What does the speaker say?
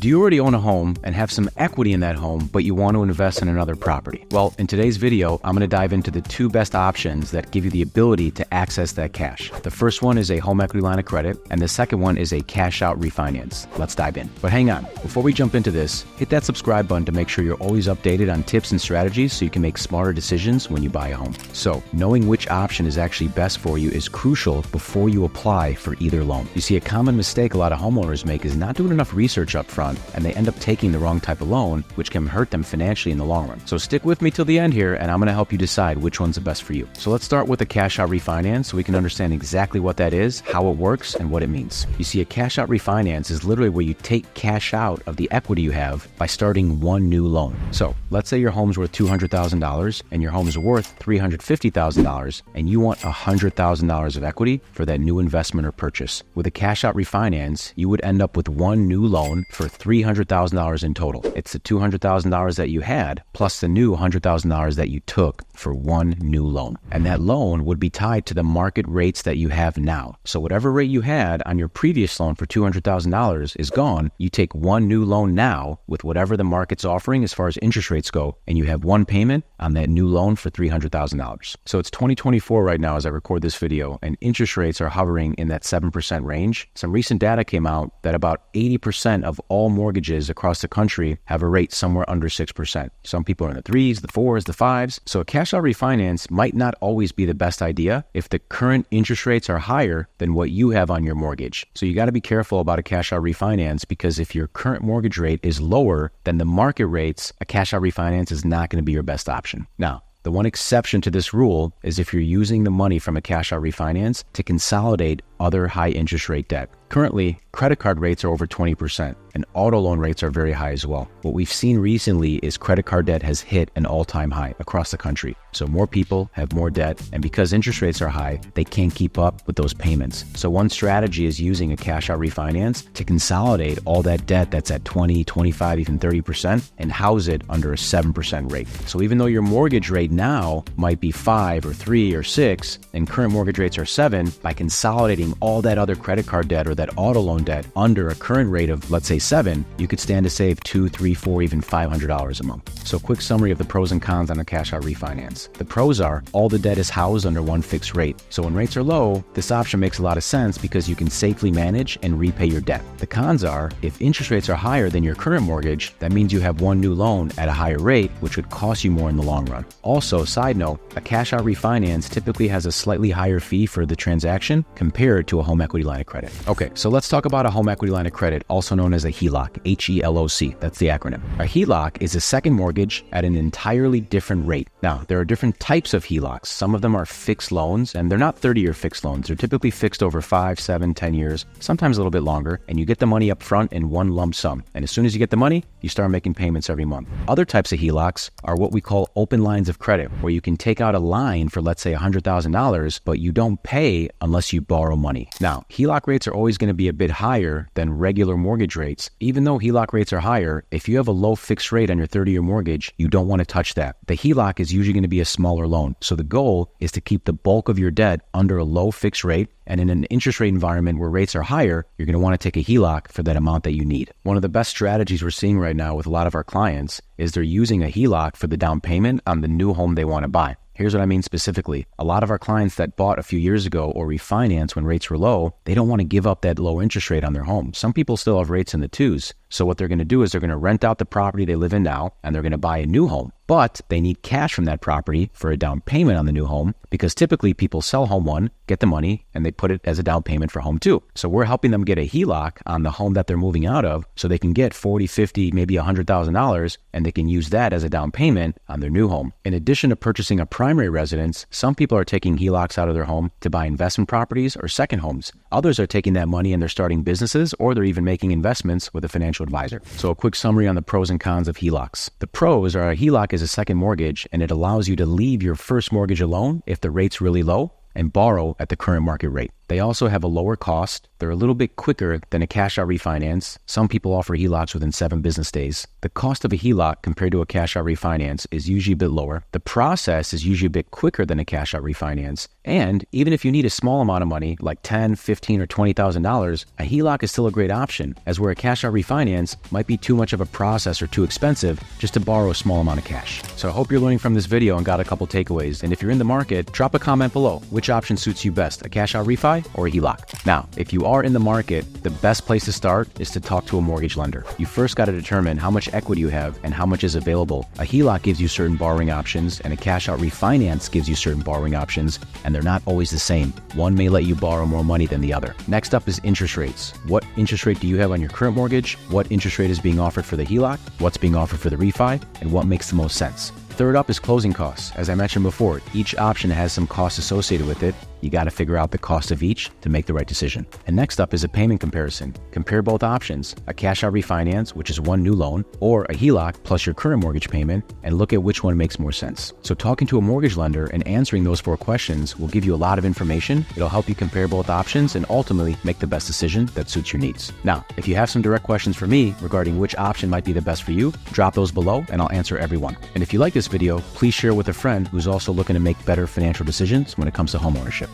Do you already own a home and have some equity in that home, but you want to invest in another property? Well, in today's video, I'm going to dive into the two best options that give you the ability to access that cash. The first one is a home equity line of credit, and the second one is a cash-out refinance. Let's dive in. But hang on, before we jump into this, hit that subscribe button to make sure you're always updated on tips and strategies so you can make smarter decisions when you buy a home. So, knowing which option is actually best for you is crucial before you apply for either loan. You see, a common mistake a lot of homeowners make is not doing enough research up front, and they end up taking the wrong type of loan, which can hurt them financially in the long run. So stick with me till the end here, and I'm going to help you decide which one's the best for you. So let's start with a cash-out refinance so we can understand exactly what that is, how it works, and what it means. You see, a cash-out refinance is literally where you take cash out of the equity you have by starting one new loan. So let's say your home's worth $200,000 and your home is worth $350,000, and you want $100,000 of equity for that new investment or purchase. With a cash-out refinance, you would end up with one new loan for $300,000 in total. It's the $200,000 that you had plus the new $100,000 that you took for one new loan. And that loan would be tied to the market rates that you have now. So whatever rate you had on your previous loan for $200,000 is gone. You take one new loan now with whatever the market's offering as far as interest rates go, and you have one payment on that new loan for $300,000. So it's 2024 right now as I record this video, and interest rates are hovering in that 7% range. Some recent data came out that about 80% of all mortgages across the country have a rate somewhere under 6%. Some people are in the 3s, the 4s, the 5s. So a cash-out refinance might not always be the best idea if the current interest rates are higher than what you have on your mortgage. So you got to be careful about a cash-out refinance, because if your current mortgage rate is lower than the market rates, a cash-out refinance is not going to be your best option. Now, the one exception to this rule is if you're using the money from a cash-out refinance to consolidate other high interest rate debt. Currently, credit card rates are over 20%, and auto loan rates are very high as well. What we've seen recently is credit card debt has hit an all-time high across the country. So more people have more debt, and because interest rates are high, they can't keep up with those payments. So one strategy is using a cash-out refinance to consolidate all that debt that's at 20, 25, even 30% and house it under a 7% rate. So even though your mortgage rate now might be 5 or 3 or 6 and current mortgage rates are 7, by consolidating all that other credit card debt or that auto loan debt under a current rate of, let's say, 7, you could stand to save $2, $3, $4, even $500 a month. So quick summary of the pros and cons on a cash-out refinance. The pros are all the debt is housed under one fixed rate. So when rates are low, this option makes a lot of sense because you can safely manage and repay your debt. The cons are if interest rates are higher than your current mortgage, that means you have one new loan at a higher rate, which would cost you more in the long run. Also, side note, a cash-out refinance typically has a slightly higher fee for the transaction compared to a home equity line of credit. Okay, so let's talk about a home equity line of credit, also known as a HELOC, H-E-L-O-C. That's the acronym. A HELOC is a second mortgage at an entirely different rate. Now, there are different types of HELOCs. Some of them are fixed loans, and they're not 30-year fixed loans. They're typically fixed over 5, 7, 10 years, sometimes a little bit longer, and you get the money up front in one lump sum. And as soon as you get the money, you start making payments every month. Other types of HELOCs are what we call open lines of credit, where you can take out a line for, let's say, $100,000, but you don't pay unless you borrow money. Now, HELOC rates are always going to be a bit higher than regular mortgage rates. Even though HELOC rates are higher, if you have a low fixed rate on your 30-year mortgage, you don't want to touch that. The HELOC is usually going to be a smaller loan. So the goal is to keep the bulk of your debt under a low fixed rate. And in an interest rate environment where rates are higher, you're going to want to take a HELOC for that amount that you need. One of the best strategies we're seeing right now with a lot of our clients is they're using a HELOC for the down payment on the new home they want to buy. Here's what I mean specifically. A lot of our clients that bought a few years ago or refinanced when rates were low, they don't want to give up that low interest rate on their home. Some people still have rates in the 2s. So what they're going to do is they're going to rent out the property they live in now, and they're going to buy a new home. But they need cash from that property for a down payment on the new home, because typically people sell home 1, get the money, and they put it as a down payment for home 2. So we're helping them get a HELOC on the home that they're moving out of so they can get $40, $50, maybe $100,000, and they can use that as a down payment on their new home. In addition to purchasing a primary residence, some people are taking HELOCs out of their home to buy investment properties or second homes. Others are taking that money and they're starting businesses, or they're even making investments with a financial advisor. So a quick summary on the pros and cons of HELOCs. The pros are a HELOC is a second mortgage, and it allows you to leave your first mortgage alone if the rate's really low and borrow at the current market rate. They also have a lower cost. They're a little bit quicker than a cash-out refinance. Some people offer HELOCs within 7 business days. The cost of a HELOC compared to a cash-out refinance is usually a bit lower. The process is usually a bit quicker than a cash-out refinance. And even if you need a small amount of money, like $10,000, $15,000, or $20,000, a HELOC is still a great option, as where a cash-out refinance might be too much of a process or too expensive just to borrow a small amount of cash. So I hope you're learning from this video and got a couple takeaways. And if you're in the market, drop a comment below. Which option suits you best, a cash-out refi or a HELOC? Now, if you are in the market, the best place to start is to talk to a mortgage lender. You first got to determine how much equity you have and how much is available. A HELOC gives you certain borrowing options, and a cash-out refinance gives you certain borrowing options, and they're not always the same. One may let you borrow more money than the other. Next up is interest rates. What interest rate do you have on your current mortgage? What interest rate is being offered for the HELOC? What's being offered for the refi? And what makes the most sense? Third up is closing costs. As I mentioned before, each option has some costs associated with it. You got to figure out the cost of each to make the right decision. And next up is a payment comparison. Compare both options, a cash-out refinance, which is one new loan, or a HELOC plus your current mortgage payment, and look at which one makes more sense. So talking to a mortgage lender and answering those 4 questions will give you a lot of information. It'll help you compare both options and ultimately make the best decision that suits your needs. Now, if you have some direct questions for me regarding which option might be the best for you, drop those below and I'll answer every one. And if you like this video, please share with a friend who's also looking to make better financial decisions when it comes to homeownership.